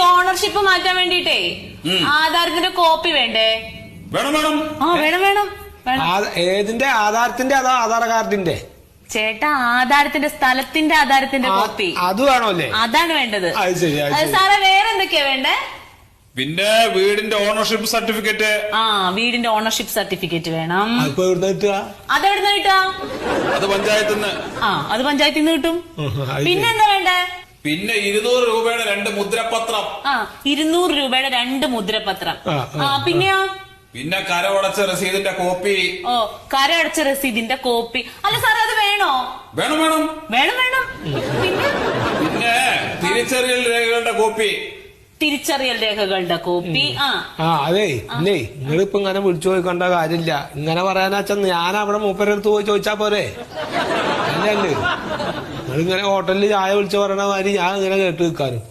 Ownership മാറ്റാൻ വേണ്ടിട്ടേ ആധാരത്തിന്റെ copy വേണ്ടേ? വേണം വേണം. ആ വേണം വേണം വേണം. ഏതിന്റെ ആധാരത്തിന്റെ അതോ ആധാർ കാർഡിന്റെ? ചേട്ടാ ആധാരത്തിന്റെ സ്ഥലത്തിന്റെ ആധാരത്തിന്റെ കോപ്പി അത് വേണോ അല്ലേ? അതാണ് വേണ്ടത്. അത് ശരി. സാറേ വേറെ എന്തൊക്കെയാ വേണ്ടേ? പിന്നെ വീടിന്റെ ഓണർഷിപ്പ് സർട്ടിഫിക്കറ്റ്. ആ വീടിന്റെ ഓണർഷിപ്പ് സർട്ടിഫിക്കറ്റ് വേണം. അതെവിടുന്ന് കിട്ടുക? അത് പഞ്ചായത്തിൽ നിന്ന്. അത് പഞ്ചായത്തിൽ നിന്ന് കിട്ടും. പിന്നെന്താ വേണ്ടേ? പിന്നെ 200 രൂപയുടെ 2 മുദ്രപത്രം. 200 രൂപയുടെ 2 മുദ്രപത്രം. പിന്നെയോ? പിന്നെ കരമടച്ച രസീതിന്റെ കോപ്പി. കരമടച്ച രസീതിന്റെ കോപ്പി. അല്ല സാറേ അത് വേണോ? വേണം വേണം വേണം വേണം. പിന്നെ തിരിച്ചറിയൽ രേഖകളുടെ കോപ്പി. തിരിച്ചറിയൽ രേഖകളുടെ കോപ്പി. അതെ ഇല്ലേ, നിങ്ങളിപ്പോ ഇങ്ങനെ വിളിച്ചു പോയിക്കൊണ്ട കാര്യമില്ല. ഇങ്ങനെ പറയാനാച്ചാ ഞാൻ അവിടെ മൂപ്പരടുത്ത് പോയി ചോദിച്ചാ പോരെ? അല്ലേ നിങ്ങളിങ്ങനെ ഹോട്ടലിൽ ചായ വിളിച്ചു പറയണ മാതിരി ഞാൻ ഇങ്ങനെ കേട്ട് നിൽക്കാനും